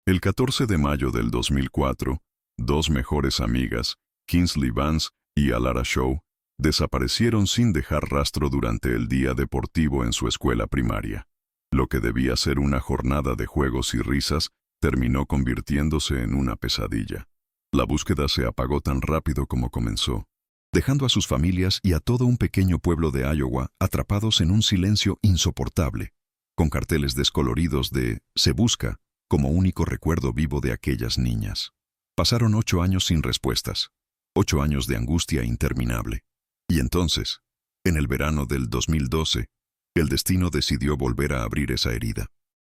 El 14 de mayo del 2004, dos mejores amigas, Kingsley Vance y Alara Shaw, desaparecieron sin dejar rastro durante el día deportivo en su escuela primaria. Lo que debía ser una jornada de juegos y risas terminó convirtiéndose en una pesadilla. La búsqueda se apagó tan rápido como comenzó, dejando a sus familias y a todo un pequeño pueblo de Iowa atrapados en un silencio insoportable, con carteles descoloridos de «Se busca» como único recuerdo vivo de aquellas niñas. Pasaron 8 años sin respuestas, 8 años de angustia interminable. Y entonces, en el verano del 2012, el destino decidió volver a abrir esa herida.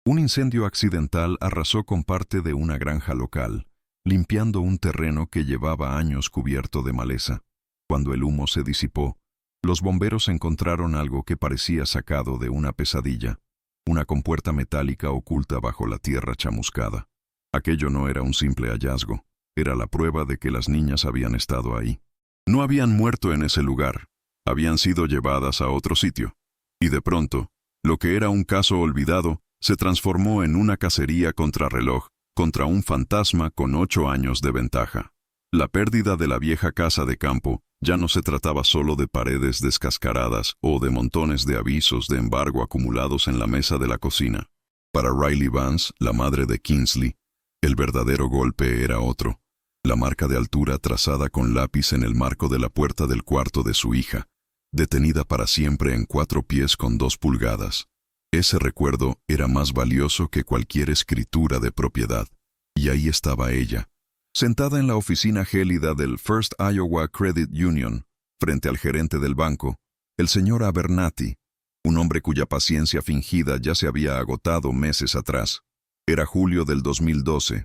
Un incendio accidental arrasó con parte de una granja local, limpiando un terreno que llevaba años cubierto de maleza. Cuando el humo se disipó, los bomberos encontraron algo que parecía sacado de una pesadilla, una compuerta metálica oculta bajo la tierra chamuscada. Aquello no era un simple hallazgo, era la prueba de que las niñas habían estado ahí. No habían muerto en ese lugar, habían sido llevadas a otro sitio. Y de pronto, lo que era un caso olvidado se transformó en una cacería contrarreloj, contra un fantasma con 8 años de ventaja. La pérdida de la vieja casa de campo ya no se trataba solo de paredes descascaradas o de montones de avisos de embargo acumulados en la mesa de la cocina. Para Riley Vance, la madre de Kingsley, el verdadero golpe era otro. La marca de altura trazada con lápiz en el marco de la puerta del cuarto de su hija, detenida para siempre en 4 pies con 2 pulgadas. Ese recuerdo era más valioso que cualquier escritura de propiedad. Y ahí estaba ella, sentada en la oficina gélida del First Iowa Credit Union, frente al gerente del banco, el señor Abernathy, un hombre cuya paciencia fingida ya se había agotado meses atrás. Era julio del 2012,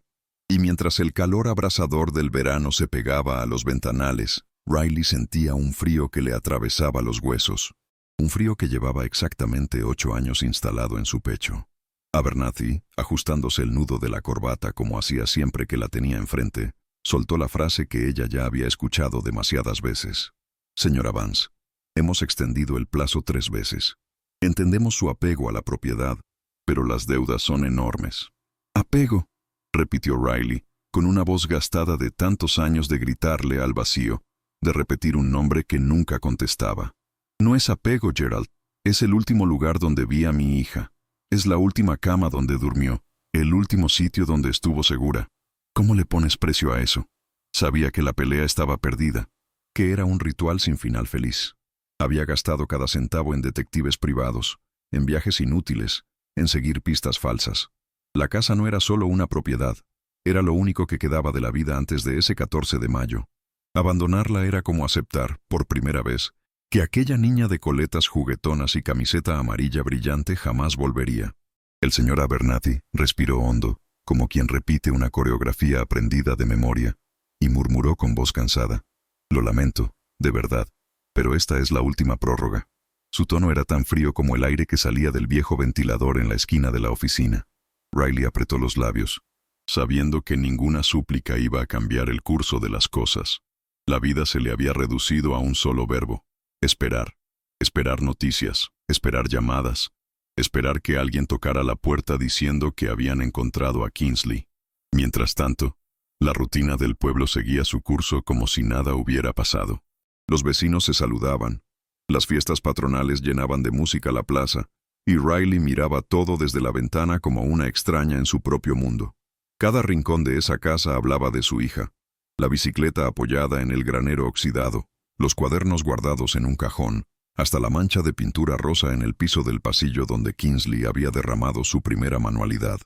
y mientras el calor abrasador del verano se pegaba a los ventanales, Riley sentía un frío que le atravesaba los huesos, un frío que llevaba exactamente 8 años instalado en su pecho. Abernathy, ajustándose el nudo de la corbata como hacía siempre que la tenía enfrente, soltó la frase que ella ya había escuchado demasiadas veces. «Señora Vance, hemos extendido el plazo 3 veces. Entendemos su apego a la propiedad, pero las deudas son enormes». «¿Apego?», repitió Riley, con una voz gastada de tantos años de gritarle al vacío, de repetir un nombre que nunca contestaba. «No es apego, Gerald. Es el último lugar donde vi a mi hija. Es la última cama donde durmió, el último sitio donde estuvo segura. ¿Cómo le pones precio a eso?» Sabía que la pelea estaba perdida, que era un ritual sin final feliz. Había gastado cada centavo en detectives privados, en viajes inútiles, en seguir pistas falsas. La casa no era solo una propiedad, era lo único que quedaba de la vida antes de ese 14 de mayo. Abandonarla era como aceptar, por primera vez, que aquella niña de coletas juguetonas y camiseta amarilla brillante jamás volvería. El señor Abernathy respiró hondo, como quien repite una coreografía aprendida de memoria, y murmuró con voz cansada: «Lo lamento, de verdad, pero esta es la última prórroga». Su tono era tan frío como el aire que salía del viejo ventilador en la esquina de la oficina. Riley apretó los labios, sabiendo que ninguna súplica iba a cambiar el curso de las cosas. La vida se le había reducido a un solo verbo: esperar. Esperar noticias, esperar llamadas, esperar que alguien tocara la puerta diciendo que habían encontrado a Kingsley. Mientras tanto, la rutina del pueblo seguía su curso como si nada hubiera pasado. Los vecinos se saludaban, las fiestas patronales llenaban de música la plaza, y Riley miraba todo desde la ventana como una extraña en su propio mundo. Cada rincón de esa casa hablaba de su hija, la bicicleta apoyada en el granero oxidado, los cuadernos guardados en un cajón, hasta la mancha de pintura rosa en el piso del pasillo donde Kingsley había derramado su primera manualidad.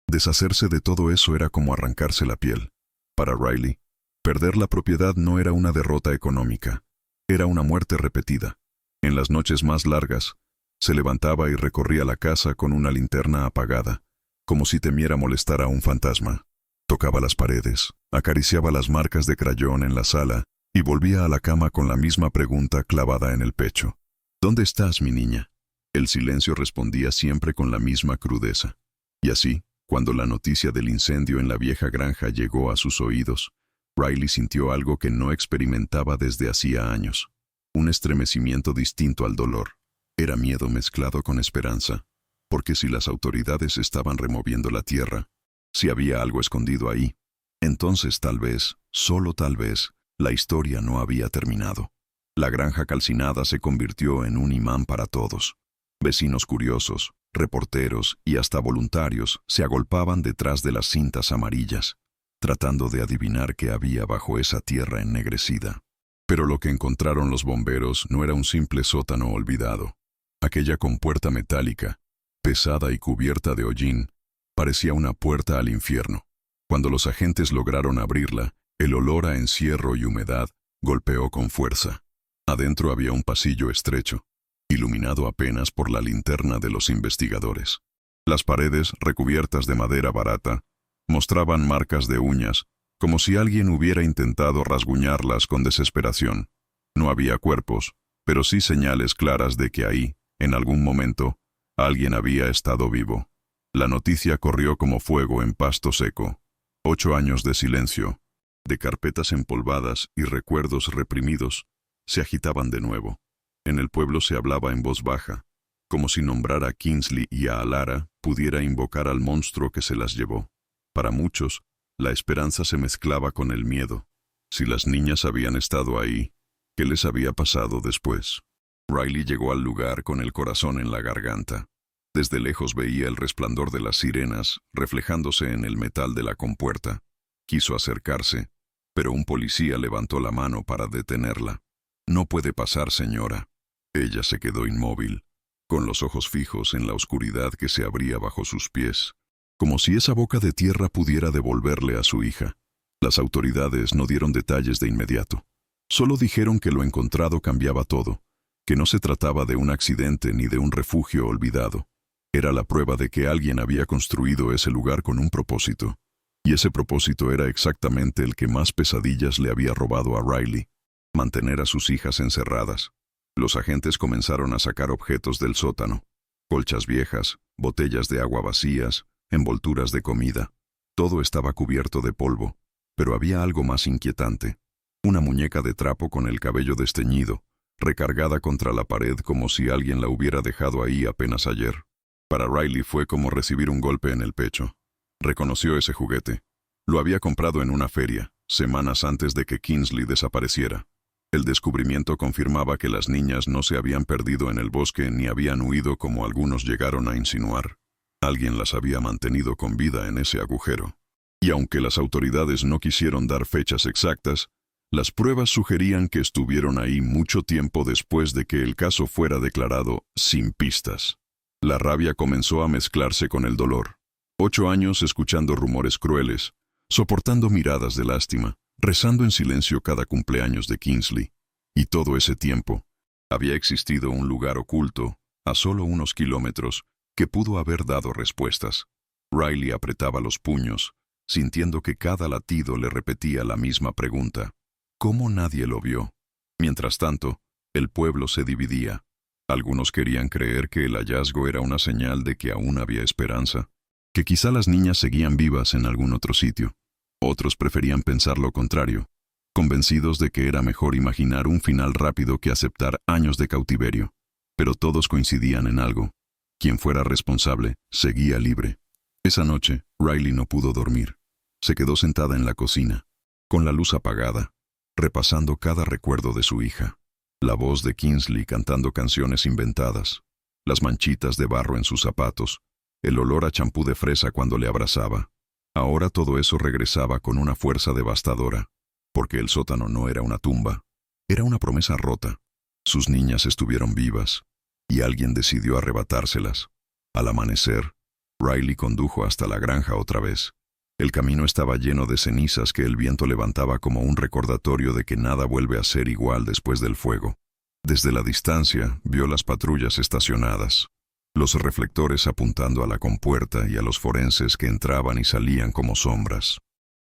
Deshacerse de todo eso era como arrancarse la piel. Para Riley, perder la propiedad no era una derrota económica, era una muerte repetida. En las noches más largas, se levantaba y recorría la casa con una linterna apagada, como si temiera molestar a un fantasma. Tocaba las paredes, acariciaba las marcas de crayón en la sala y volvía a la cama con la misma pregunta clavada en el pecho: «¿Dónde estás, mi niña?». El silencio respondía siempre con la misma crudeza. Y así, cuando la noticia del incendio en la vieja granja llegó a sus oídos, Riley sintió algo que no experimentaba desde hacía años. Un estremecimiento distinto al dolor. Era miedo mezclado con esperanza, porque si las autoridades estaban removiendo la tierra, Si había algo escondido ahí, entonces tal vez, solo tal vez, la historia no había terminado. La granja calcinada se convirtió en un imán para todos. Vecinos curiosos, reporteros y hasta voluntarios se agolpaban detrás de las cintas amarillas, tratando de adivinar qué había bajo esa tierra ennegrecida. Pero lo que encontraron los bomberos no era un simple sótano olvidado. Aquella compuerta metálica, pesada y cubierta de hollín, parecía una puerta al infierno. Cuando los agentes lograron abrirla, el olor a encierro y humedad golpeó con fuerza. Adentro había un pasillo estrecho, iluminado apenas por la linterna de los investigadores. Las paredes, recubiertas de madera barata, mostraban marcas de uñas, como si alguien hubiera intentado rasguñarlas con desesperación. No había cuerpos, pero sí señales claras de que ahí, en algún momento, alguien había estado vivo. La noticia corrió como fuego en pasto seco. 8 años de silencio, de carpetas empolvadas y recuerdos reprimidos, se agitaban de nuevo. En el pueblo se hablaba en voz baja, como si nombrar a Kingsley y a Alara pudiera invocar al monstruo que se las llevó. Para muchos, la esperanza se mezclaba con el miedo. Si las niñas habían estado ahí, ¿qué les había pasado después? Riley llegó al lugar con el corazón en la garganta. Desde lejos veía el resplandor de las sirenas reflejándose en el metal de la compuerta. Quiso acercarse, pero un policía levantó la mano para detenerla. «No puede pasar, señora». Ella se quedó inmóvil, con los ojos fijos en la oscuridad que se abría bajo sus pies, como si esa boca de tierra pudiera devolverle a su hija. Las autoridades no dieron detalles de inmediato. Solo dijeron que lo encontrado cambiaba todo, que no se trataba de un accidente ni de un refugio olvidado. Era la prueba de que alguien había construido ese lugar con un propósito. Y ese propósito era exactamente el que más pesadillas le había robado a Riley: mantener a sus hijas encerradas. Los agentes comenzaron a sacar objetos del sótano: colchas viejas, botellas de agua vacías, envolturas de comida. Todo estaba cubierto de polvo, pero había algo más inquietante: una muñeca de trapo con el cabello desteñido, recargada contra la pared como si alguien la hubiera dejado ahí apenas ayer. Para Riley fue como recibir un golpe en el pecho. Reconoció ese juguete. Lo había comprado en una feria, semanas antes de que Kingsley desapareciera. El descubrimiento confirmaba que las niñas no se habían perdido en el bosque ni habían huido como algunos llegaron a insinuar. Alguien las había mantenido con vida en ese agujero. Y aunque las autoridades no quisieron dar fechas exactas, las pruebas sugerían que estuvieron ahí mucho tiempo después de que el caso fuera declarado sin pistas. La rabia comenzó a mezclarse con el dolor. 8 años escuchando rumores crueles, soportando miradas de lástima, rezando en silencio cada cumpleaños de Kingsley. Y todo ese tiempo, había existido un lugar oculto, a solo unos kilómetros, que pudo haber dado respuestas. Riley apretaba los puños, sintiendo que cada latido le repetía la misma pregunta: ¿cómo nadie lo vio? Mientras tanto, el pueblo se dividía. Algunos querían creer que el hallazgo era una señal de que aún había esperanza, que quizá las niñas seguían vivas en algún otro sitio. Otros preferían pensar lo contrario, convencidos de que era mejor imaginar un final rápido que aceptar años de cautiverio. Pero todos coincidían en algo: quien fuera responsable seguía libre. Esa noche, Riley no pudo dormir. Se quedó sentada en la cocina, con la luz apagada, repasando cada recuerdo de su hija. La voz de Kingsley cantando canciones inventadas, las manchitas de barro en sus zapatos, el olor a champú de fresa cuando le abrazaba. Ahora todo eso regresaba con una fuerza devastadora, porque el sótano no era una tumba, era una promesa rota. Sus niñas estuvieron vivas, y alguien decidió arrebatárselas. Al amanecer, Riley condujo hasta la granja otra vez. El camino estaba lleno de cenizas que el viento levantaba como un recordatorio de que nada vuelve a ser igual después del fuego. Desde la distancia, vio las patrullas estacionadas, los reflectores apuntando a la compuerta y a los forenses que entraban y salían como sombras.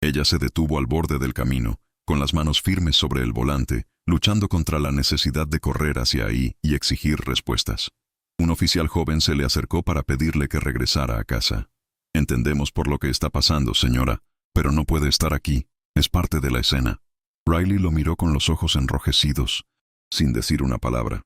Ella se detuvo al borde del camino, con las manos firmes sobre el volante, luchando contra la necesidad de correr hacia ahí y exigir respuestas. Un oficial joven se le acercó para pedirle que regresara a casa. «Entendemos por lo que está pasando, señora, pero no puede estar aquí. Es parte de la escena». Riley lo miró con los ojos enrojecidos, sin decir una palabra.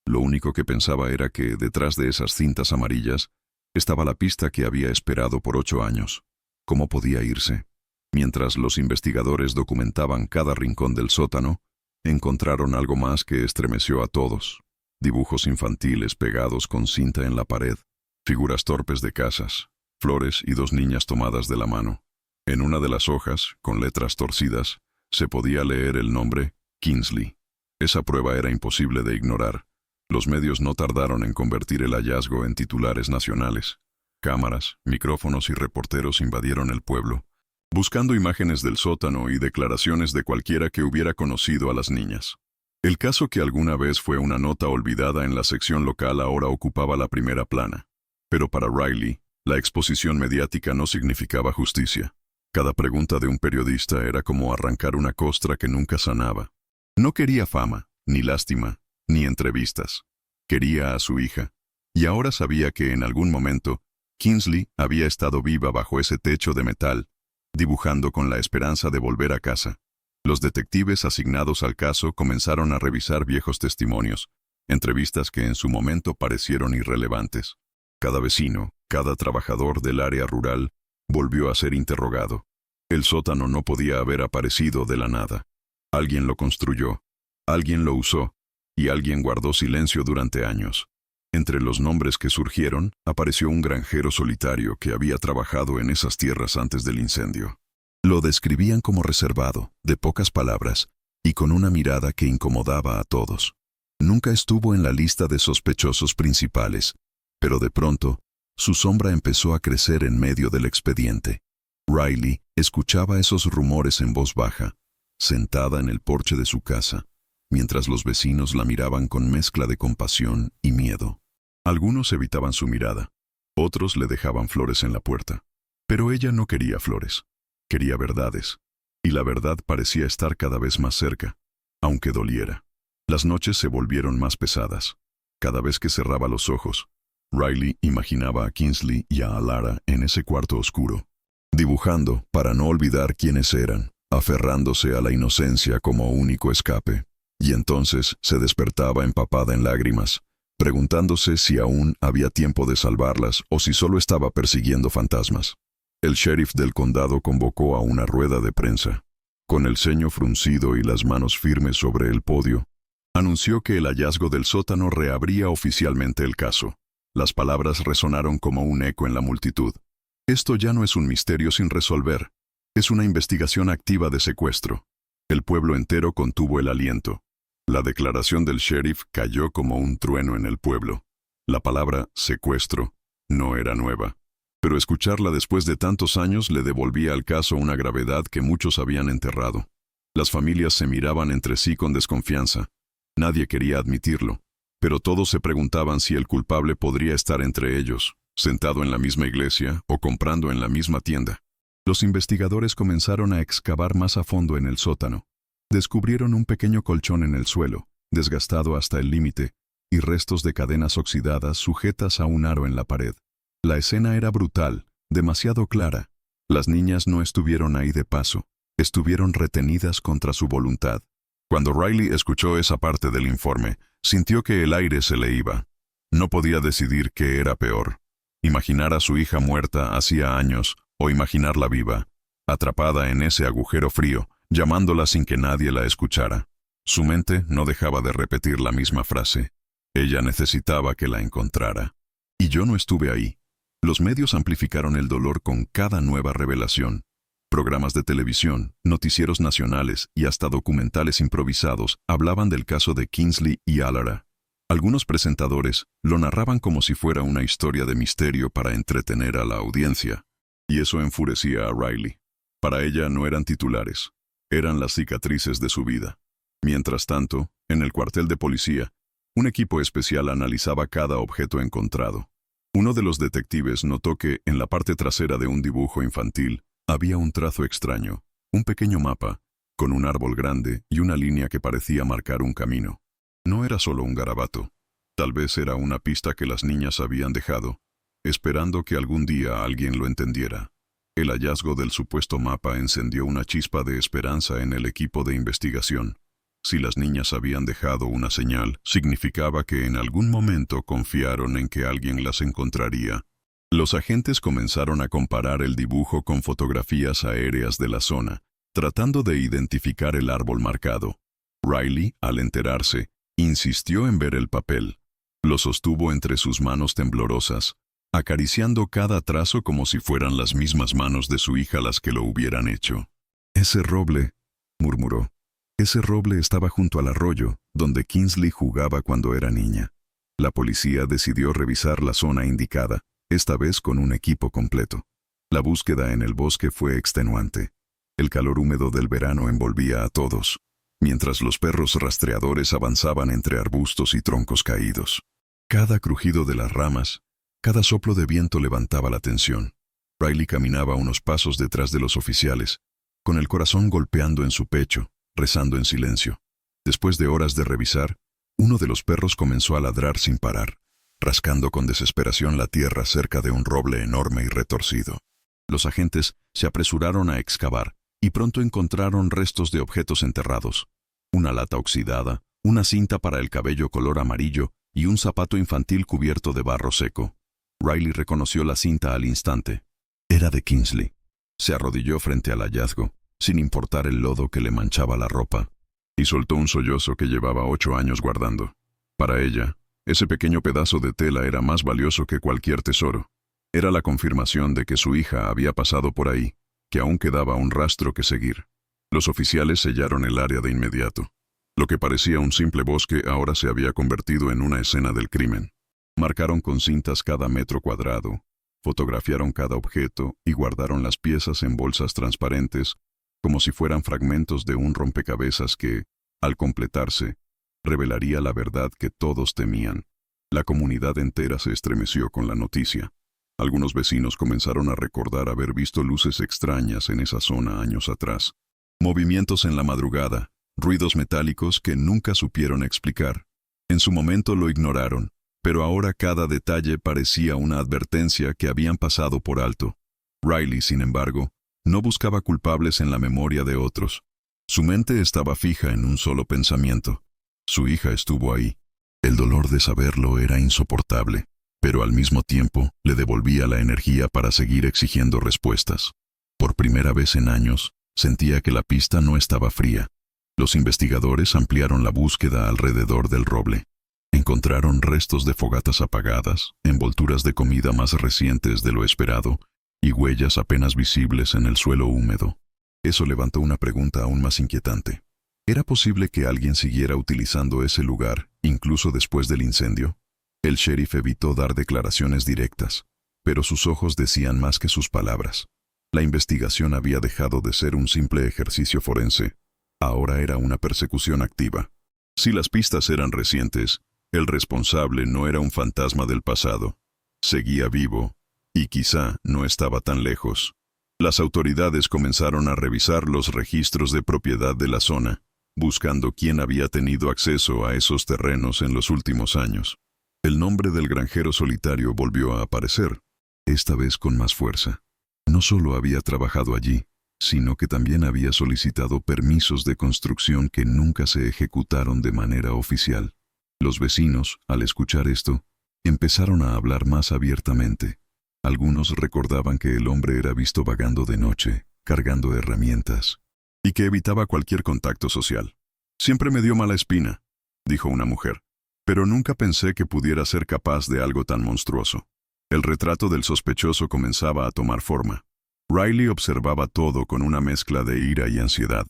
Lo único que pensaba era que, detrás de esas cintas amarillas, estaba la pista que había esperado por 8 años. ¿Cómo podía irse? Mientras los investigadores documentaban cada rincón del sótano, encontraron algo más que estremeció a todos. Dibujos infantiles pegados con cinta en la pared, figuras torpes de casas, flores y dos niñas tomadas de la mano. En una de las hojas, con letras torcidas, se podía leer el nombre Kingsley. Esa prueba era imposible de ignorar. Los medios no tardaron en convertir el hallazgo en titulares nacionales. Cámaras, micrófonos y reporteros invadieron el pueblo, buscando imágenes del sótano y declaraciones de cualquiera que hubiera conocido a las niñas. El caso, que alguna vez fue una nota olvidada en la sección local, ahora ocupaba la primera plana. Pero para Riley, la exposición mediática no significaba justicia. Cada pregunta de un periodista era como arrancar una costra que nunca sanaba. No quería fama, ni lástima, ni entrevistas. Quería a su hija. Y ahora sabía que en algún momento, Kingsley había estado viva bajo ese techo de metal, dibujando con la esperanza de volver a casa. Los detectives asignados al caso comenzaron a revisar viejos testimonios, entrevistas que en su momento parecieron irrelevantes. Cada vecino, cada trabajador del área rural, volvió a ser interrogado. El sótano no podía haber aparecido de la nada. Alguien lo construyó, alguien lo usó, y alguien guardó silencio durante años. Entre los nombres que surgieron, apareció un granjero solitario que había trabajado en esas tierras antes del incendio. Lo describían como reservado, de pocas palabras, y con una mirada que incomodaba a todos. Nunca estuvo en la lista de sospechosos principales, pero de pronto, su sombra empezó a crecer en medio del expediente. Riley escuchaba esos rumores en voz baja, sentada en el porche de su casa, mientras los vecinos la miraban con mezcla de compasión y miedo. Algunos evitaban su mirada, otros le dejaban flores en la puerta. Pero ella no quería flores, quería verdades, y la verdad parecía estar cada vez más cerca, aunque doliera. Las noches se volvieron más pesadas. Cada vez que cerraba los ojos, Riley imaginaba a Kingsley y a Alara en ese cuarto oscuro, dibujando para no olvidar quiénes eran, aferrándose a la inocencia como único escape. Y entonces se despertaba empapada en lágrimas, preguntándose si aún había tiempo de salvarlas o si solo estaba persiguiendo fantasmas. El sheriff del condado convocó a una rueda de prensa. Con el ceño fruncido y las manos firmes sobre el podio, anunció que el hallazgo del sótano reabría oficialmente el caso. Las palabras resonaron como un eco en la multitud. Esto ya no es un misterio sin resolver. Es una investigación activa de secuestro. El pueblo entero contuvo el aliento. La declaración del sheriff cayó como un trueno en el pueblo. La palabra secuestro no era nueva, pero escucharla después de tantos años le devolvía al caso una gravedad que muchos habían enterrado. Las familias se miraban entre sí con desconfianza. Nadie quería admitirlo, pero todos se preguntaban si el culpable podría estar entre ellos, sentado en la misma iglesia o comprando en la misma tienda. Los investigadores comenzaron a excavar más a fondo en el sótano. Descubrieron un pequeño colchón en el suelo, desgastado hasta el límite, y restos de cadenas oxidadas sujetas a un aro en la pared. La escena era brutal, demasiado clara. Las niñas no estuvieron ahí de paso, estuvieron retenidas contra su voluntad. Cuando Riley escuchó esa parte del informe, sintió que el aire se le iba. No podía decidir qué era peor: imaginar a su hija muerta hacía años o imaginarla viva, atrapada en ese agujero frío, llamándola sin que nadie la escuchara. Su mente no dejaba de repetir la misma frase. Ella necesitaba que la encontrara. Y yo no estuve ahí. Los medios amplificaron el dolor con cada nueva revelación. Programas de televisión, noticieros nacionales y hasta documentales improvisados hablaban del caso de Kingsley y Alara. Algunos presentadores lo narraban como si fuera una historia de misterio para entretener a la audiencia. Y eso enfurecía a Riley. Para ella no eran titulares. Eran las cicatrices de su vida. Mientras tanto, en el cuartel de policía, un equipo especial analizaba cada objeto encontrado. Uno de los detectives notó que, en la parte trasera de un dibujo infantil, había un trazo extraño, un pequeño mapa, con un árbol grande y una línea que parecía marcar un camino. No era solo un garabato. Tal vez era una pista que las niñas habían dejado, esperando que algún día alguien lo entendiera. El hallazgo del supuesto mapa encendió una chispa de esperanza en el equipo de investigación. Si las niñas habían dejado una señal, significaba que en algún momento confiaron en que alguien las encontraría. Los agentes comenzaron a comparar el dibujo con fotografías aéreas de la zona, tratando de identificar el árbol marcado. Riley, al enterarse, insistió en ver el papel. Lo sostuvo entre sus manos temblorosas, acariciando cada trazo como si fueran las mismas manos de su hija las que lo hubieran hecho. «Ese roble», murmuró. «Ese roble estaba junto al arroyo, donde Kingsley jugaba cuando era niña». La policía decidió revisar la zona indicada, esta vez con un equipo completo. La búsqueda en el bosque fue extenuante. El calor húmedo del verano envolvía a todos, mientras los perros rastreadores avanzaban entre arbustos y troncos caídos. Cada crujido de las ramas, cada soplo de viento levantaba la tensión. Riley caminaba unos pasos detrás de los oficiales, con el corazón golpeando en su pecho, rezando en silencio. Después de horas de revisar, uno de los perros comenzó a ladrar sin parar, rascando con desesperación la tierra cerca de un roble enorme y retorcido. Los agentes se apresuraron a excavar y pronto encontraron restos de objetos enterrados: una lata oxidada, una cinta para el cabello color amarillo y un zapato infantil cubierto de barro seco. Riley reconoció la cinta al instante. Era de Kingsley. Se arrodilló frente al hallazgo, sin importar el lodo que le manchaba la ropa, y soltó un sollozo que llevaba 8 años guardando. Para ella, ese pequeño pedazo de tela era más valioso que cualquier tesoro. Era la confirmación de que su hija había pasado por ahí, que aún quedaba un rastro que seguir. Los oficiales sellaron el área de inmediato. Lo que parecía un simple bosque ahora se había convertido en una escena del crimen. Marcaron con cintas cada metro cuadrado, fotografiaron cada objeto y guardaron las piezas en bolsas transparentes, como si fueran fragmentos de un rompecabezas que, al completarse, revelaría la verdad que todos temían. La comunidad entera se estremeció con la noticia. Algunos vecinos comenzaron a recordar haber visto luces extrañas en esa zona años atrás. Movimientos en la madrugada, ruidos metálicos que nunca supieron explicar. En su momento lo ignoraron, pero ahora cada detalle parecía una advertencia que habían pasado por alto. Riley, sin embargo, no buscaba culpables en la memoria de otros. Su mente estaba fija en un solo pensamiento. Su hija estuvo ahí. El dolor de saberlo era insoportable, pero al mismo tiempo le devolvía la energía para seguir exigiendo respuestas. Por primera vez en años, sentía que la pista no estaba fría. Los investigadores ampliaron la búsqueda alrededor del roble. Encontraron restos de fogatas apagadas, envolturas de comida más recientes de lo esperado y huellas apenas visibles en el suelo húmedo. Eso levantó una pregunta aún más inquietante. ¿Era posible que alguien siguiera utilizando ese lugar, incluso después del incendio? El sheriff evitó dar declaraciones directas, pero sus ojos decían más que sus palabras. La investigación había dejado de ser un simple ejercicio forense. Ahora era una persecución activa. Si las pistas eran recientes, el responsable no era un fantasma del pasado. Seguía vivo, y quizá no estaba tan lejos. Las autoridades comenzaron a revisar los registros de propiedad de la zona, buscando quién había tenido acceso a esos terrenos en los últimos años. El nombre del granjero solitario volvió a aparecer, esta vez con más fuerza. No solo había trabajado allí, sino que también había solicitado permisos de construcción que nunca se ejecutaron de manera oficial. Los vecinos, al escuchar esto, empezaron a hablar más abiertamente. Algunos recordaban que el hombre era visto vagando de noche, cargando herramientas, y que evitaba cualquier contacto social. «Siempre me dio mala espina», dijo una mujer, «pero nunca pensé que pudiera ser capaz de algo tan monstruoso». El retrato del sospechoso comenzaba a tomar forma. Riley observaba todo con una mezcla de ira y ansiedad.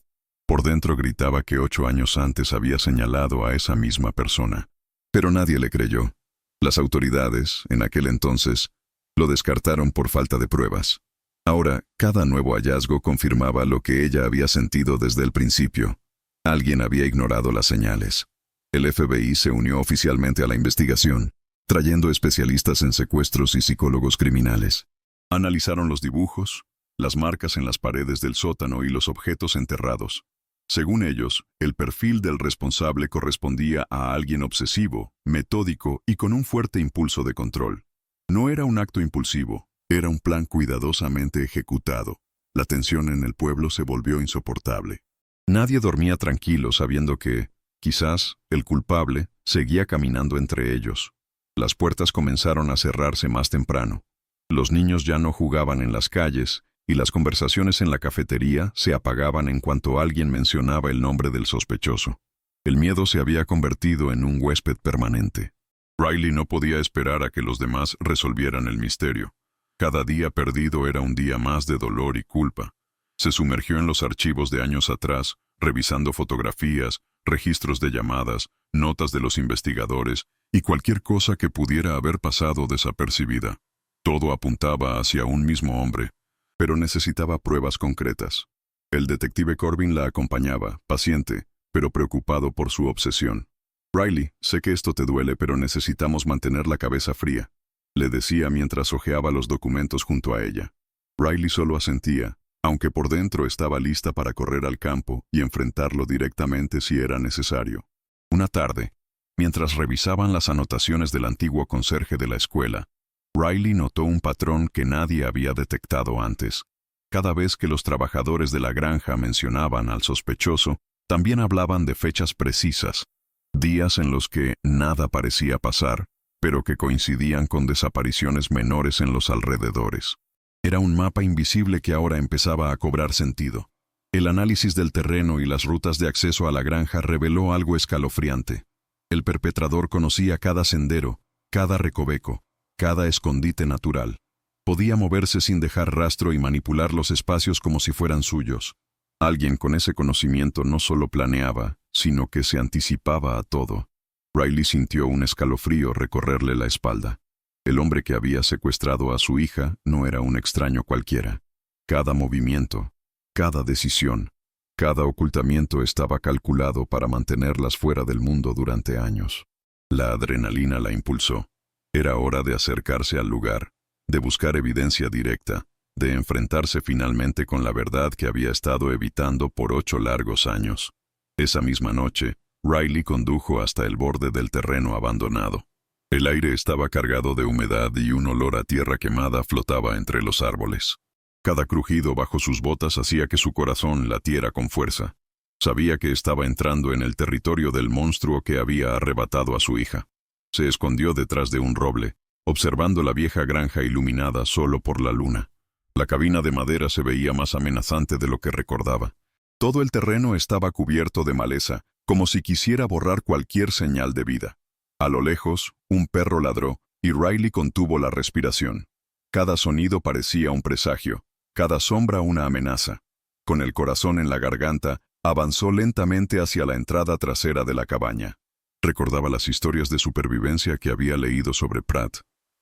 Por dentro gritaba que 8 años antes había señalado a esa misma persona. Pero nadie le creyó. Las autoridades, en aquel entonces, lo descartaron por falta de pruebas. Ahora, cada nuevo hallazgo confirmaba lo que ella había sentido desde el principio. Alguien había ignorado las señales. El FBI se unió oficialmente a la investigación, trayendo especialistas en secuestros y psicólogos criminales. Analizaron los dibujos, las marcas en las paredes del sótano y los objetos enterrados. Según ellos, el perfil del responsable correspondía a alguien obsesivo, metódico y con un fuerte impulso de control. No era un acto impulsivo, era un plan cuidadosamente ejecutado. La tensión en el pueblo se volvió insoportable. Nadie dormía tranquilo sabiendo que, quizás, el culpable seguía caminando entre ellos. Las puertas comenzaron a cerrarse más temprano. Los niños ya no jugaban en las calles, y las conversaciones en la cafetería se apagaban en cuanto alguien mencionaba el nombre del sospechoso. El miedo se había convertido en un huésped permanente. Riley no podía esperar a que los demás resolvieran el misterio. Cada día perdido era un día más de dolor y culpa. Se sumergió en los archivos de años atrás, revisando fotografías, registros de llamadas, notas de los investigadores y cualquier cosa que pudiera haber pasado desapercibida. Todo apuntaba hacia un mismo hombre, pero necesitaba pruebas concretas. El detective Corbin la acompañaba, paciente, pero preocupado por su obsesión. «Riley, sé que esto te duele, pero necesitamos mantener la cabeza fría», le decía mientras hojeaba los documentos junto a ella. Riley solo asentía, aunque por dentro estaba lista para correr al campo y enfrentarlo directamente si era necesario. Una tarde, mientras revisaban las anotaciones del antiguo conserje de la escuela, Riley notó un patrón que nadie había detectado antes. Cada vez que los trabajadores de la granja mencionaban al sospechoso, también hablaban de fechas precisas, días en los que nada parecía pasar, pero que coincidían con desapariciones menores en los alrededores. Era un mapa invisible que ahora empezaba a cobrar sentido. El análisis del terreno y las rutas de acceso a la granja reveló algo escalofriante. El perpetrador conocía cada sendero, cada recoveco, cada escondite natural. Podía moverse sin dejar rastro y manipular los espacios como si fueran suyos. Alguien con ese conocimiento no solo planeaba, sino que se anticipaba a todo. Riley sintió un escalofrío recorrerle la espalda. El hombre que había secuestrado a su hija no era un extraño cualquiera. Cada movimiento, cada decisión, cada ocultamiento estaba calculado para mantenerlas fuera del mundo durante años. La adrenalina la impulsó. Era hora de acercarse al lugar, de buscar evidencia directa, de enfrentarse finalmente con la verdad que había estado evitando por 8 largos años. Esa misma noche, Riley condujo hasta el borde del terreno abandonado. El aire estaba cargado de humedad y un olor a tierra quemada flotaba entre los árboles. Cada crujido bajo sus botas hacía que su corazón latiera con fuerza. Sabía que estaba entrando en el territorio del monstruo que había arrebatado a su hija. Se escondió detrás de un roble, observando la vieja granja iluminada solo por la luna. La cabina de madera se veía más amenazante de lo que recordaba. Todo el terreno estaba cubierto de maleza, como si quisiera borrar cualquier señal de vida. A lo lejos, un perro ladró, y Riley contuvo la respiración. Cada sonido parecía un presagio, cada sombra una amenaza. Con el corazón en la garganta, avanzó lentamente hacia la entrada trasera de la cabaña. Recordaba las historias de supervivencia que había leído sobre Pratt,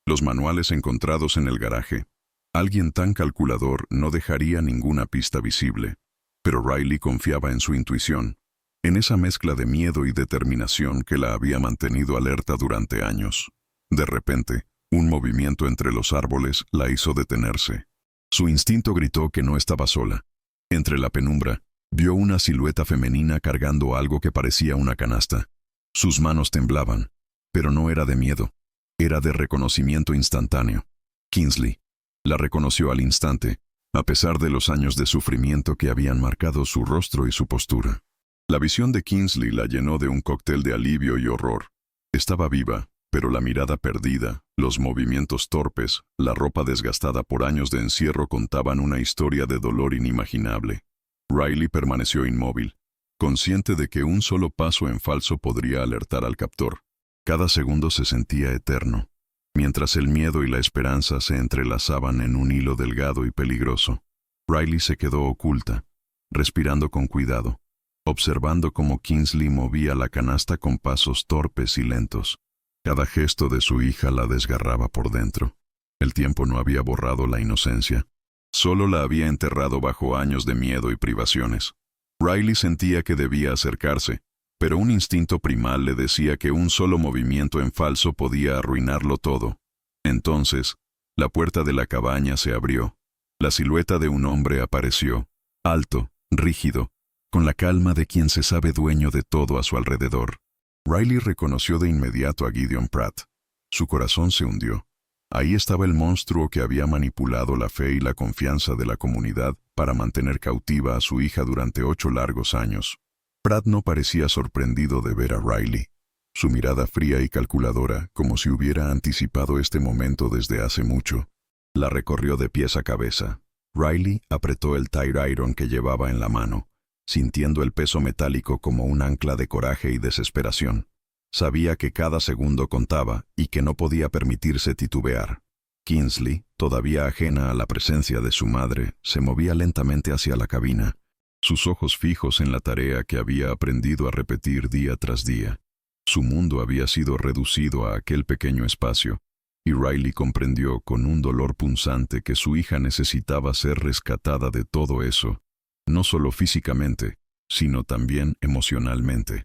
los manuales encontrados en el garaje. Alguien tan calculador no dejaría ninguna pista visible. Pero Riley confiaba en su intuición, en esa mezcla de miedo y determinación que la había mantenido alerta durante años. De repente, un movimiento entre los árboles la hizo detenerse. Su instinto gritó que no estaba sola. Entre la penumbra, vio una silueta femenina cargando algo que parecía una canasta. Sus manos temblaban, pero no era de miedo, era de reconocimiento instantáneo. Kingsley. La reconoció al instante, a pesar de los años de sufrimiento que habían marcado su rostro y su postura. La visión de Kingsley la llenó de un cóctel de alivio y horror. Estaba viva, pero la mirada perdida, los movimientos torpes, la ropa desgastada por años de encierro contaban una historia de dolor inimaginable. Riley permaneció inmóvil, consciente de que un solo paso en falso podría alertar al captor. Cada segundo se sentía eterno, mientras el miedo y la esperanza se entrelazaban en un hilo delgado y peligroso. Riley se quedó oculta, respirando con cuidado, observando cómo Kingsley movía la canasta con pasos torpes y lentos. Cada gesto de su hija la desgarraba por dentro. El tiempo no había borrado la inocencia, solo la había enterrado bajo años de miedo y privaciones. Riley sentía que debía acercarse, pero un instinto primal le decía que un solo movimiento en falso podía arruinarlo todo. Entonces, la puerta de la cabaña se abrió. La silueta de un hombre apareció, alto, rígido, con la calma de quien se sabe dueño de todo a su alrededor. Riley reconoció de inmediato a Gideon Pratt. Su corazón se hundió. Ahí estaba el monstruo que había manipulado la fe y la confianza de la comunidad para mantener cautiva a su hija durante 8 largos años. Pratt no parecía sorprendido de ver a Riley. Su mirada fría y calculadora, como si hubiera anticipado este momento desde hace mucho, La recorrió de pies a cabeza. Riley apretó el tire iron que llevaba en la mano, sintiendo el peso metálico como un ancla de coraje y desesperación. Sabía que cada segundo contaba y que no podía permitirse titubear. Kingsley, todavía ajena a la presencia de su madre, se movía lentamente hacia la cabina, sus ojos fijos en la tarea que había aprendido a repetir día tras día. Su mundo había sido reducido a aquel pequeño espacio, y Riley comprendió con un dolor punzante que su hija necesitaba ser rescatada de todo eso, no solo físicamente, sino también emocionalmente.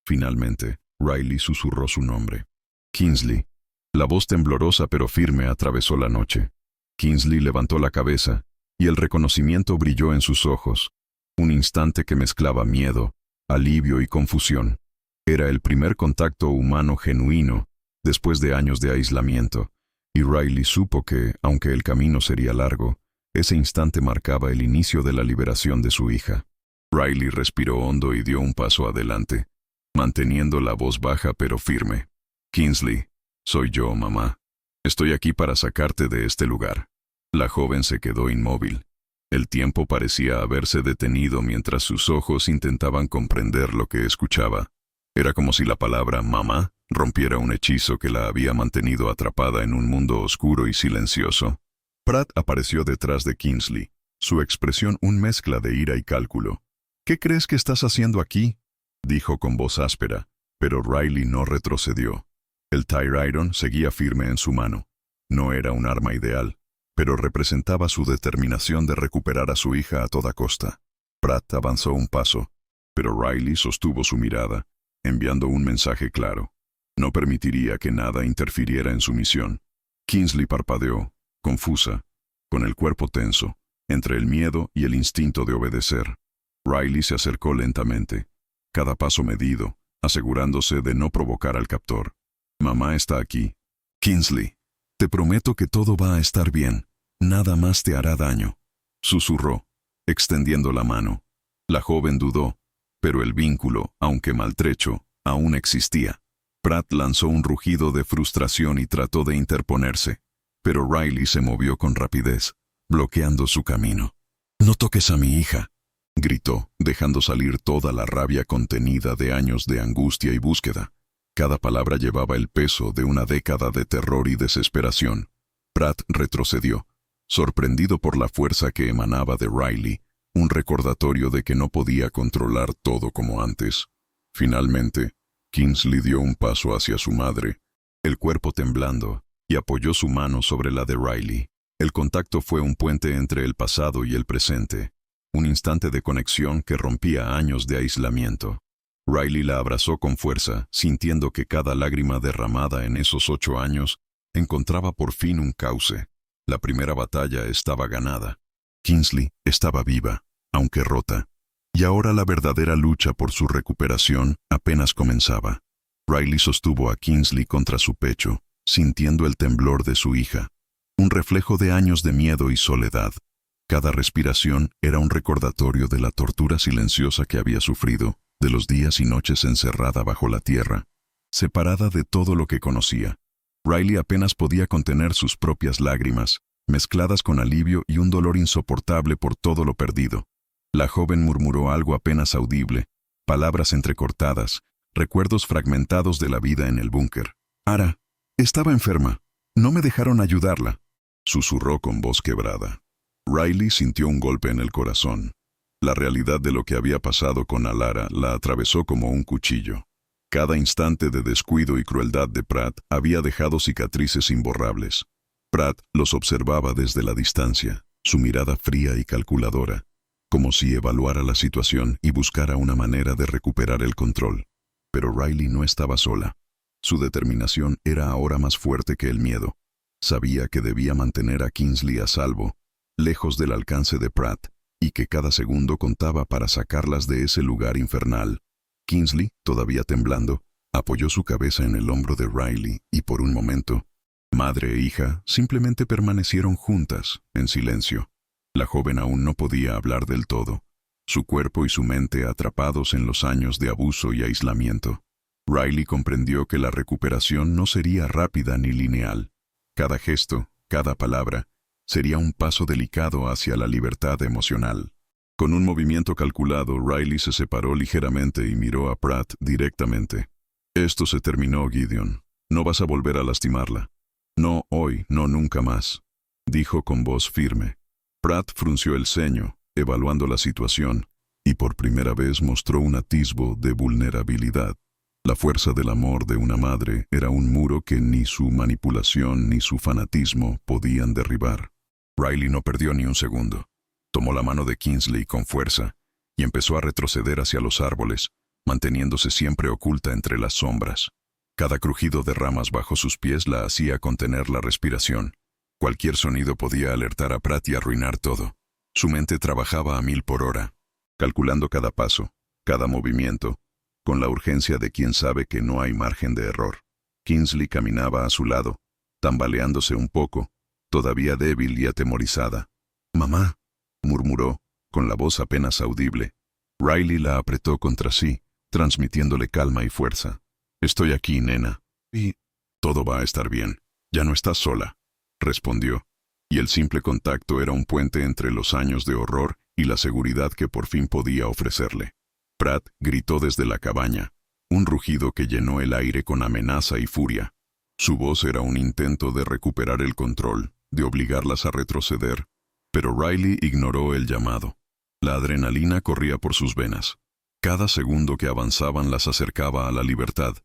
Finalmente, Riley susurró su nombre. Kingsley. La voz temblorosa pero firme atravesó la noche. Kingsley levantó la cabeza, y el reconocimiento brilló en sus ojos. Un instante que mezclaba miedo, alivio y confusión. Era el primer contacto humano genuino, después de años de aislamiento, y Riley supo que, aunque el camino sería largo, ese instante marcaba el inicio de la liberación de su hija. Riley respiró hondo y dio un paso adelante, manteniendo la voz baja pero firme. Kingsley, soy yo, mamá. Estoy aquí para sacarte de este lugar. La joven se quedó inmóvil. El tiempo parecía haberse detenido mientras sus ojos intentaban comprender lo que escuchaba. Era como si la palabra mamá rompiera un hechizo que la había mantenido atrapada en un mundo oscuro y silencioso. Pratt apareció detrás de Kingsley, su expresión una mezcla de ira y cálculo. ¿Qué crees que estás haciendo aquí?, dijo con voz áspera, pero Riley no retrocedió. El tire iron seguía firme en su mano. No era un arma ideal, pero representaba su determinación de recuperar a su hija a toda costa. Pratt avanzó un paso, pero Riley sostuvo su mirada, enviando un mensaje claro. No permitiría que nada interfiriera en su misión. Kingsley parpadeó, confusa, con el cuerpo tenso, entre el miedo y el instinto de obedecer. Riley se acercó lentamente, cada paso medido, asegurándose de no provocar al captor. Mamá está aquí. Kingsley, te prometo que todo va a estar bien. Nada más te hará daño, susurró, extendiendo la mano. La joven dudó, pero el vínculo, aunque maltrecho, aún existía. Pratt lanzó un rugido de frustración y trató de interponerse, pero Riley se movió con rapidez, bloqueando su camino. «No toques a mi hija», gritó, dejando salir toda la rabia contenida de años de angustia y búsqueda. Cada palabra llevaba el peso de una década de terror y desesperación. Pratt retrocedió, sorprendido por la fuerza que emanaba de Riley, un recordatorio de que no podía controlar todo como antes. Finalmente, Kingsley dio un paso hacia su madre, el cuerpo temblando, y apoyó su mano sobre la de Riley. El contacto fue un puente entre el pasado y el presente, un instante de conexión que rompía años de aislamiento. Riley la abrazó con fuerza, sintiendo que cada lágrima derramada en esos 8 años encontraba por fin un cauce. La primera batalla estaba ganada. Kingsley estaba viva, aunque rota. Y ahora la verdadera lucha por su recuperación apenas comenzaba. Riley sostuvo a Kingsley contra su pecho, sintiendo el temblor de su hija, un reflejo de años de miedo y soledad. Cada respiración era un recordatorio de la tortura silenciosa que había sufrido, de los días y noches encerrada bajo la tierra, separada de todo lo que conocía. Riley apenas podía contener sus propias lágrimas, mezcladas con alivio y un dolor insoportable por todo lo perdido. La joven murmuró algo apenas audible, palabras entrecortadas, recuerdos fragmentados de la vida en el búnker. «Ara, estaba enferma. No me dejaron ayudarla», susurró con voz quebrada. Riley sintió un golpe en el corazón. La realidad de lo que había pasado con Alara la atravesó como un cuchillo. Cada instante de descuido y crueldad de Pratt había dejado cicatrices imborrables. Pratt los observaba desde la distancia, su mirada fría y calculadora, como si evaluara la situación y buscara una manera de recuperar el control. Pero Riley no estaba sola. Su determinación era ahora más fuerte que el miedo. Sabía que debía mantener a Kingsley a salvo, lejos del alcance de Pratt, y que cada segundo contaba para sacarlas de ese lugar infernal. Kingsley, todavía temblando, apoyó su cabeza en el hombro de Riley y por un momento, madre e hija simplemente permanecieron juntas, en silencio. La joven aún no podía hablar del todo, su cuerpo y su mente atrapados en los años de abuso y aislamiento. Riley comprendió que la recuperación no sería rápida ni lineal. Cada gesto, cada palabra, Sería un paso delicado hacia la libertad emocional. Con un movimiento calculado, Riley se separó ligeramente y miró a Pratt directamente. «Esto se terminó, Gideon. No vas a volver a lastimarla. No hoy, no nunca más», dijo con voz firme. Pratt frunció el ceño, evaluando la situación, y por primera vez mostró un atisbo de vulnerabilidad. La fuerza del amor de una madre era un muro que ni su manipulación ni su fanatismo podían derribar. Riley no perdió ni un segundo. Tomó la mano de Kingsley con fuerza y empezó a retroceder hacia los árboles, manteniéndose siempre oculta entre las sombras. Cada crujido de ramas bajo sus pies la hacía contener la respiración. Cualquier sonido podía alertar a Pratt y arruinar todo. Su mente trabajaba a 1000 por hora, calculando cada paso, cada movimiento, con la urgencia de quien sabe que no hay margen de error. Kingsley caminaba a su lado, tambaleándose un poco, todavía débil y atemorizada. «Mamá», murmuró, con la voz apenas audible. Riley la apretó contra sí, transmitiéndole calma y fuerza. «Estoy aquí, nena. Y todo va a estar bien. Ya no estás sola», respondió. Y el simple contacto era un puente entre los años de horror y la seguridad que por fin podía ofrecerle. Pratt gritó desde la cabaña, un rugido que llenó el aire con amenaza y furia. Su voz era un intento de recuperar el control, de obligarlas a retroceder, pero Riley ignoró el llamado. La adrenalina corría por sus venas. Cada segundo que avanzaban las acercaba a la libertad.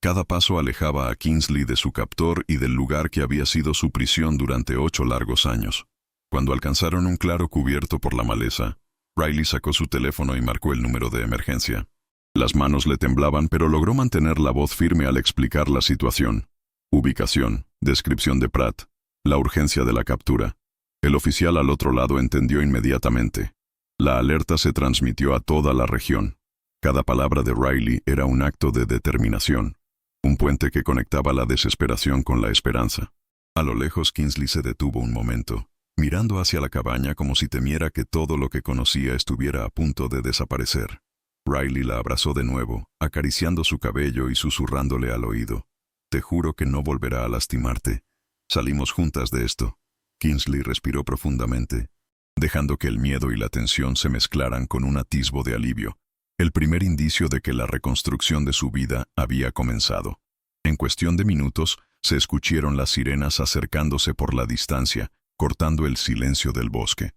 Cada paso alejaba a Kingsley de su captor y del lugar que había sido su prisión durante 8 largos años. Cuando alcanzaron un claro cubierto por la maleza, Riley sacó su teléfono y marcó el número de emergencia. Las manos le temblaban, pero logró mantener la voz firme al explicar la situación. Ubicación, descripción de Pratt, la urgencia de la captura. El oficial al otro lado entendió inmediatamente. La alerta se transmitió a toda la región. Cada palabra de Riley era un acto de determinación, un puente que conectaba la desesperación con la esperanza. A lo lejos, Kingsley se detuvo un momento, mirando hacia la cabaña como si temiera que todo lo que conocía estuviera a punto de desaparecer. Riley la abrazó de nuevo, acariciando su cabello y susurrándole al oído. «Te juro que no volverá a lastimarte. Salimos juntas de esto». Kingsley respiró profundamente, dejando que el miedo y la tensión se mezclaran con un atisbo de alivio, el primer indicio de que la reconstrucción de su vida había comenzado. En cuestión de minutos, se escucharon las sirenas acercándose por la distancia, cortando el silencio del bosque.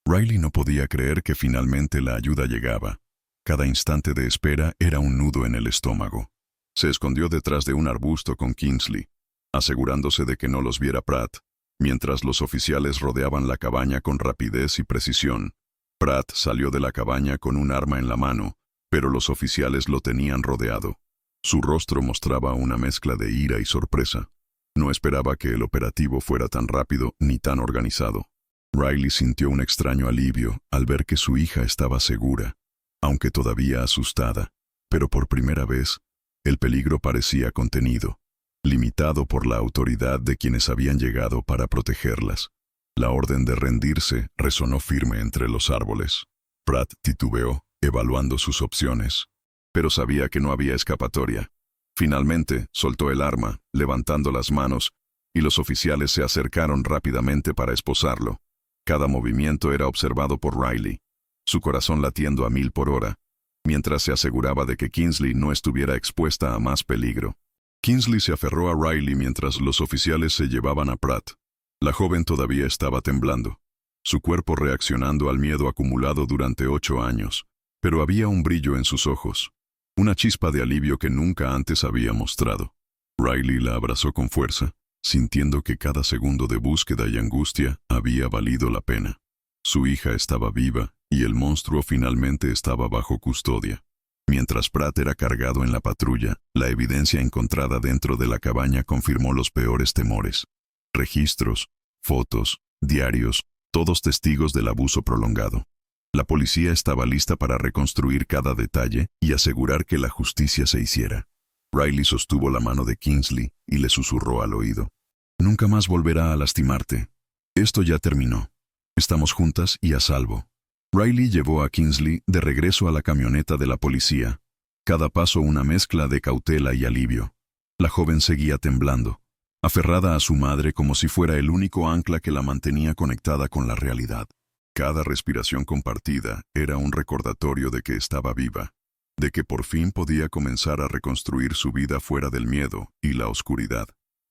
Riley no podía creer que finalmente la ayuda llegaba. Cada instante de espera era un nudo en el estómago. Se escondió detrás de un arbusto con Kingsley, asegurándose de que no los viera Pratt, mientras los oficiales rodeaban la cabaña con rapidez y precisión. Pratt salió de la cabaña con un arma en la mano, pero los oficiales lo tenían rodeado. Su rostro mostraba una mezcla de ira y sorpresa. No esperaba que el operativo fuera tan rápido ni tan organizado. Riley sintió un extraño alivio al ver que su hija estaba segura, aunque todavía asustada, pero por primera vez, el peligro parecía contenido, limitado por la autoridad de quienes habían llegado para protegerlas. La orden de rendirse resonó firme entre los árboles. Pratt titubeó, evaluando sus opciones, pero sabía que no había escapatoria. Finalmente, soltó el arma, levantando las manos, y los oficiales se acercaron rápidamente para esposarlo. Cada movimiento era observado por Riley, su corazón latiendo a 1000 por hora, mientras se aseguraba de que Kingsley no estuviera expuesta a más peligro. Kingsley se aferró a Riley mientras los oficiales se llevaban a Pratt. La joven todavía estaba temblando, su cuerpo reaccionando al miedo acumulado durante 8 años, pero había un brillo en sus ojos, una chispa de alivio que nunca antes había mostrado. Riley la abrazó con fuerza, sintiendo que cada segundo de búsqueda y angustia había valido la pena. Su hija estaba viva y el monstruo finalmente estaba bajo custodia. Mientras Pratt era cargado en la patrulla, la evidencia encontrada dentro de la cabaña confirmó los peores temores. Registros, fotos, diarios, todos testigos del abuso prolongado. La policía estaba lista para reconstruir cada detalle y asegurar que la justicia se hiciera. Riley sostuvo la mano de Kingsley y le susurró al oído. «Nunca más volverá a lastimarte. Esto ya terminó. Estamos juntas y a salvo». Riley llevó a Kingsley de regreso a la camioneta de la policía. Cada paso una mezcla de cautela y alivio. La joven seguía temblando, aferrada a su madre como si fuera el único ancla que la mantenía conectada con la realidad. Cada respiración compartida era un recordatorio de que estaba viva, de que por fin podía comenzar a reconstruir su vida fuera del miedo y la oscuridad.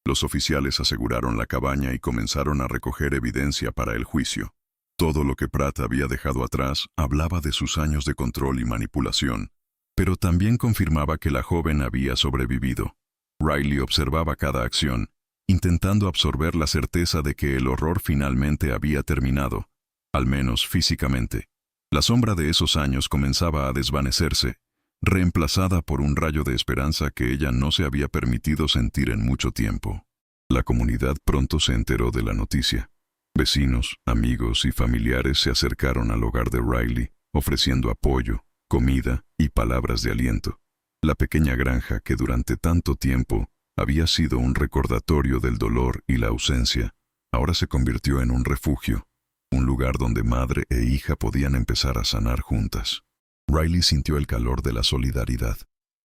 Los oficiales aseguraron la cabaña y comenzaron a recoger evidencia para el juicio. Todo lo que Pratt había dejado atrás hablaba de sus años de control y manipulación, pero también confirmaba que la joven había sobrevivido. Riley observaba cada acción, intentando absorber la certeza de que el horror finalmente había terminado, al menos físicamente. La sombra de esos años comenzaba a desvanecerse, reemplazada por un rayo de esperanza que ella no se había permitido sentir en mucho tiempo. La comunidad pronto se enteró de la noticia. Vecinos, amigos y familiares se acercaron al hogar de Riley, ofreciendo apoyo, comida y palabras de aliento. La pequeña granja que durante tanto tiempo había sido un recordatorio del dolor y la ausencia, ahora se convirtió en un refugio, un lugar donde madre e hija podían empezar a sanar juntas. Riley sintió el calor de la solidaridad,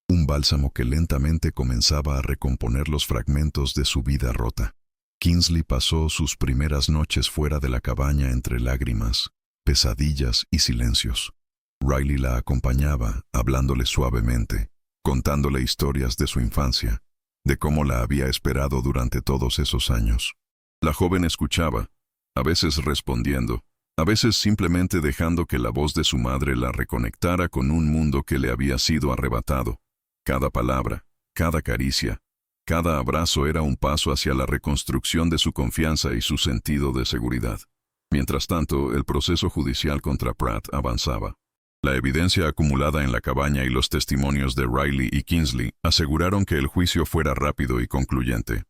un bálsamo que lentamente comenzaba a recomponer los fragmentos de su vida rota. Kingsley pasó sus primeras noches fuera de la cabaña entre lágrimas, pesadillas y silencios. Riley la acompañaba, hablándole suavemente, contándole historias de su infancia, de cómo la había esperado durante todos esos años. La joven escuchaba, a veces respondiendo, a veces simplemente dejando que la voz de su madre la reconectara con un mundo que le había sido arrebatado. Cada palabra, cada caricia, cada abrazo era un paso hacia la reconstrucción de su confianza y su sentido de seguridad. Mientras tanto, el proceso judicial contra Pratt avanzaba. La evidencia acumulada en la cabaña y los testimonios de Riley y Kingsley aseguraron que el juicio fuera rápido y concluyente.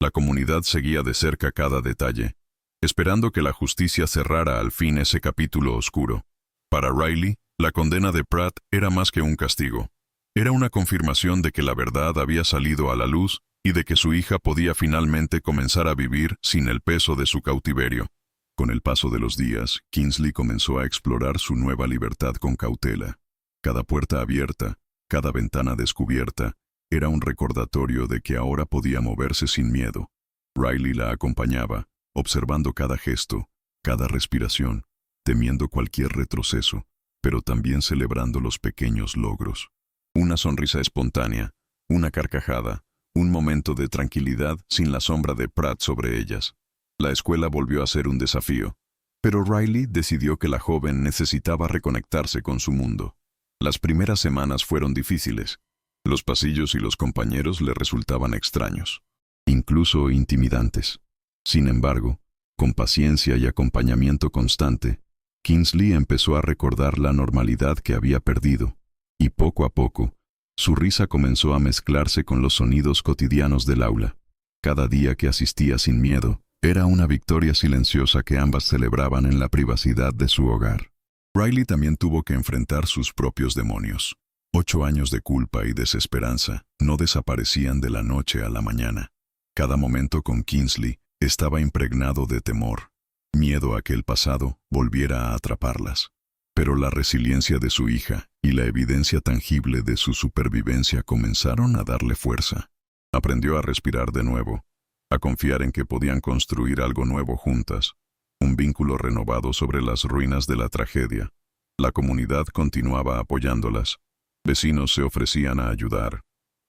La comunidad seguía de cerca cada detalle, esperando que la justicia cerrara al fin ese capítulo oscuro. Para Riley, la condena de Pratt era más que un castigo. Era una confirmación de que la verdad había salido a la luz y de que su hija podía finalmente comenzar a vivir sin el peso de su cautiverio. Con el paso de los días, Kingsley comenzó a explorar su nueva libertad con cautela. Cada puerta abierta, cada ventana descubierta, era un recordatorio de que ahora podía moverse sin miedo. Riley la acompañaba, observando cada gesto, cada respiración, temiendo cualquier retroceso, pero también celebrando los pequeños logros. Una sonrisa espontánea, una carcajada, un momento de tranquilidad sin la sombra de Pratt sobre ellas. La escuela volvió a ser un desafío, pero Riley decidió que la joven necesitaba reconectarse con su mundo. Las primeras semanas fueron difíciles. Los pasillos y los compañeros le resultaban extraños, incluso intimidantes. Sin embargo, con paciencia y acompañamiento constante, Kingsley empezó a recordar la normalidad que había perdido, y poco a poco, su risa comenzó a mezclarse con los sonidos cotidianos del aula. Cada día que asistía sin miedo, era una victoria silenciosa que ambas celebraban en la privacidad de su hogar. Riley también tuvo que enfrentar sus propios demonios. 8 años de culpa y desesperanza no desaparecían de la noche a la mañana. Cada momento con Kingsley estaba impregnado de temor, miedo a que el pasado volviera a atraparlas. Pero la resiliencia de su hija y la evidencia tangible de su supervivencia comenzaron a darle fuerza. Aprendió a respirar de nuevo, a confiar en que podían construir algo nuevo juntas, un vínculo renovado sobre las ruinas de la tragedia. La comunidad continuaba apoyándolas. Vecinos se ofrecían a ayudar,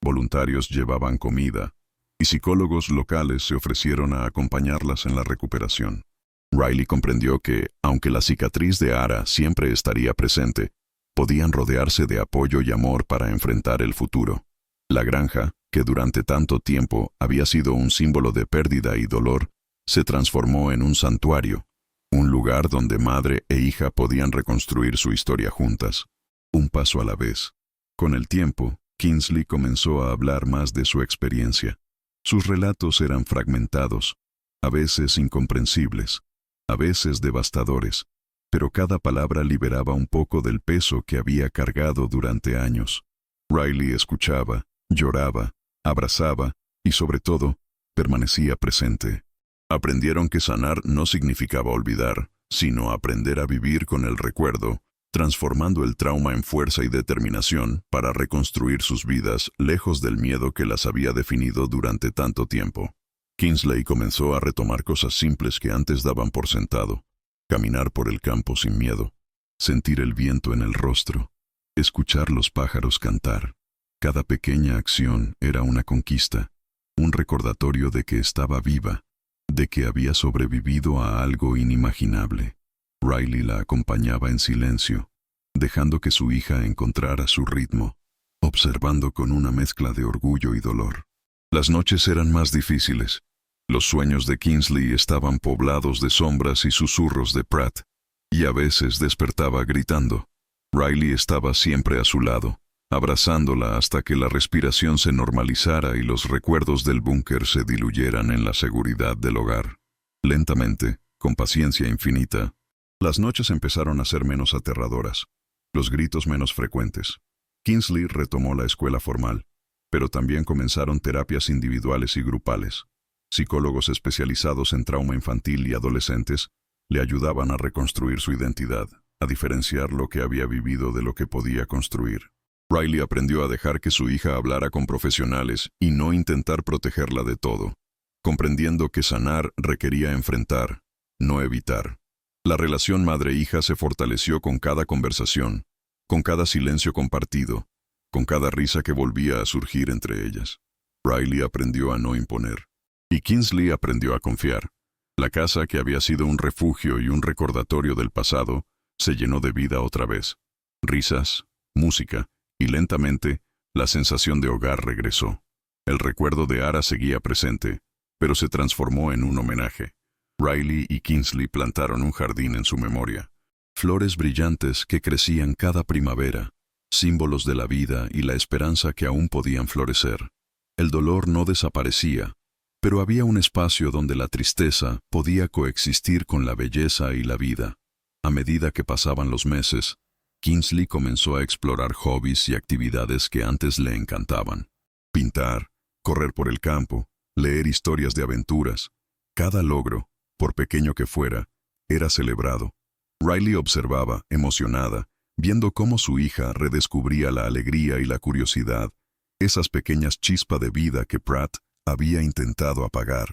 voluntarios llevaban comida, y psicólogos locales se ofrecieron a acompañarlas en la recuperación. Riley comprendió que, aunque la cicatriz de Ara siempre estaría presente, podían rodearse de apoyo y amor para enfrentar el futuro. La granja, que durante tanto tiempo había sido un símbolo de pérdida y dolor, se transformó en un santuario, un lugar donde madre e hija podían reconstruir su historia juntas, un paso a la vez. Con el tiempo, Kingsley comenzó a hablar más de su experiencia. Sus relatos eran fragmentados, a veces incomprensibles, a veces devastadores, pero cada palabra liberaba un poco del peso que había cargado durante años. Riley escuchaba, lloraba, abrazaba y, sobre todo, permanecía presente. Aprendieron que sanar no significaba olvidar, sino aprender a vivir con el recuerdo, transformando el trauma en fuerza y determinación para reconstruir sus vidas lejos del miedo que las había definido durante tanto tiempo. Kingsley comenzó a retomar cosas simples que antes daban por sentado. Caminar por el campo sin miedo, sentir el viento en el rostro, escuchar los pájaros cantar. Cada pequeña acción era una conquista, un recordatorio de que estaba viva, de que había sobrevivido a algo inimaginable. Riley la acompañaba en silencio, dejando que su hija encontrara su ritmo, observando con una mezcla de orgullo y dolor. Las noches eran más difíciles. Los sueños de Kingsley estaban poblados de sombras y susurros de Pratt, y a veces despertaba gritando. Riley estaba siempre a su lado, abrazándola hasta que la respiración se normalizara y los recuerdos del búnker se diluyeran en la seguridad del hogar. Lentamente, con paciencia infinita, las noches empezaron a ser menos aterradoras, los gritos menos frecuentes. Kingsley retomó la escuela formal, pero también comenzaron terapias individuales y grupales. Psicólogos especializados en trauma infantil y adolescentes le ayudaban a reconstruir su identidad, a diferenciar lo que había vivido de lo que podía construir. Riley aprendió a dejar que su hija hablara con profesionales y no intentar protegerla de todo, comprendiendo que sanar requería enfrentar, no evitar. La relación madre-hija se fortaleció con cada conversación, con cada silencio compartido, con cada risa que volvía a surgir entre ellas. Riley aprendió a no imponer, y Kingsley aprendió a confiar. La casa, que había sido un refugio y un recordatorio del pasado, se llenó de vida otra vez. Risas, música, y lentamente, la sensación de hogar regresó. El recuerdo de Ara seguía presente, pero se transformó en un homenaje. Riley y Kingsley plantaron un jardín en su memoria. Flores brillantes que crecían cada primavera, símbolos de la vida y la esperanza que aún podían florecer. El dolor no desaparecía, pero había un espacio donde la tristeza podía coexistir con la belleza y la vida. A medida que pasaban los meses, Kingsley comenzó a explorar hobbies y actividades que antes le encantaban. Pintar, correr por el campo, leer historias de aventuras. Cada logro, por pequeño que fuera, era celebrado. Riley observaba, emocionada, viendo cómo su hija redescubría la alegría y la curiosidad, esas pequeñas chispas de vida que Pratt había intentado apagar.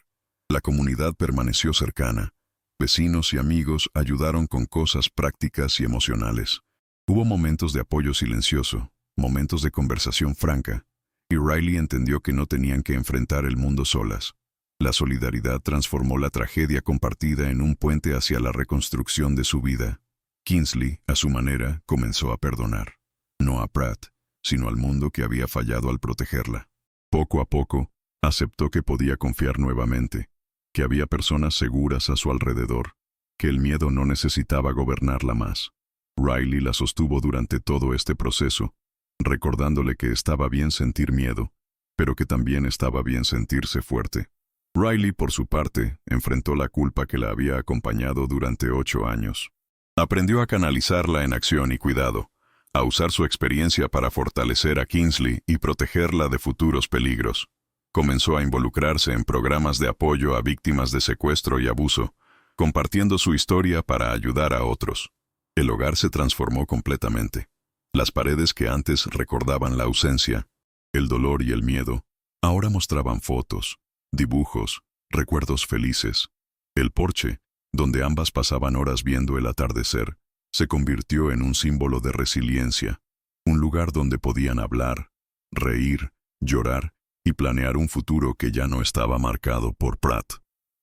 La comunidad permaneció cercana. Vecinos y amigos ayudaron con cosas prácticas y emocionales. Hubo momentos de apoyo silencioso, momentos de conversación franca, y Riley entendió que no tenían que enfrentar el mundo solas. La solidaridad transformó la tragedia compartida en un puente hacia la reconstrucción de su vida. Kingsley, a su manera, comenzó a perdonar. No a Pratt, sino al mundo que había fallado al protegerla. Poco a poco, aceptó que podía confiar nuevamente, que había personas seguras a su alrededor, que el miedo no necesitaba gobernarla más. Riley la sostuvo durante todo este proceso, recordándole que estaba bien sentir miedo, pero que también estaba bien sentirse fuerte. Riley, por su parte, enfrentó la culpa que la había acompañado durante 8 años. Aprendió a canalizarla en acción y cuidado, a usar su experiencia para fortalecer a Kingsley y protegerla de futuros peligros. Comenzó a involucrarse en programas de apoyo a víctimas de secuestro y abuso, compartiendo su historia para ayudar a otros. El hogar se transformó completamente. Las paredes que antes recordaban la ausencia, el dolor y el miedo, ahora mostraban fotos, dibujos, recuerdos felices. El porche, donde ambas pasaban horas viendo el atardecer, se convirtió en un símbolo de resiliencia, un lugar donde podían hablar, reír, llorar y planear un futuro que ya no estaba marcado por Pratt.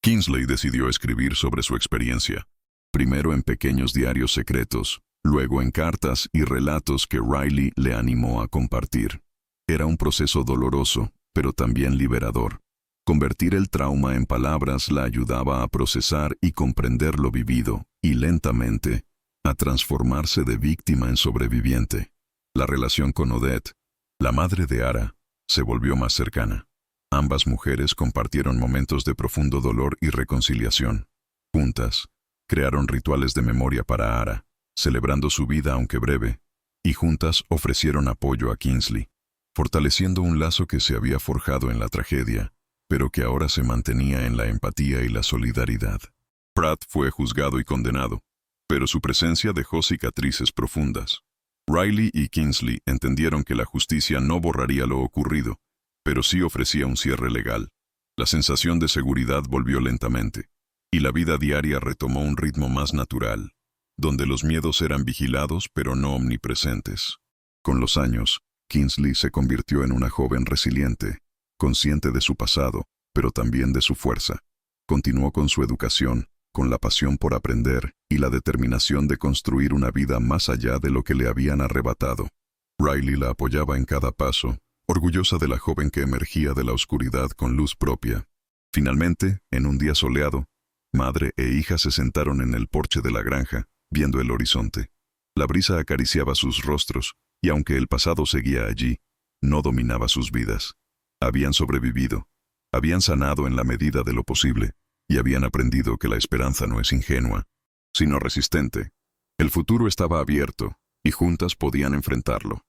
Kingsley decidió escribir sobre su experiencia, primero en pequeños diarios secretos, luego en cartas y relatos que Riley le animó a compartir. Era un proceso doloroso, pero también liberador. Convertir el trauma en palabras la ayudaba a procesar y comprender lo vivido, y lentamente, a transformarse de víctima en sobreviviente. La relación con Odette, la madre de Ara, se volvió más cercana. Ambas mujeres compartieron momentos de profundo dolor y reconciliación. Juntas, crearon rituales de memoria para Ara, celebrando su vida aunque breve, y juntas ofrecieron apoyo a Kingsley, fortaleciendo un lazo que se había forjado en la tragedia, pero que ahora se mantenía en la empatía y la solidaridad. Pratt fue juzgado y condenado, pero su presencia dejó cicatrices profundas. Riley y Kingsley entendieron que la justicia no borraría lo ocurrido, pero sí ofrecía un cierre legal. La sensación de seguridad volvió lentamente, y la vida diaria retomó un ritmo más natural, donde los miedos eran vigilados pero no omnipresentes. Con los años, Kingsley se convirtió en una joven resiliente, consciente de su pasado, pero también de su fuerza. Continuó con su educación, con la pasión por aprender y la determinación de construir una vida más allá de lo que le habían arrebatado. Riley la apoyaba en cada paso, orgullosa de la joven que emergía de la oscuridad con luz propia. Finalmente, en un día soleado, madre e hija se sentaron en el porche de la granja, viendo el horizonte. La brisa acariciaba sus rostros, y aunque el pasado seguía allí, no dominaba sus vidas. Habían sobrevivido, habían sanado en la medida de lo posible, y habían aprendido que la esperanza no es ingenua, sino resistente. El futuro estaba abierto, y juntas podían enfrentarlo.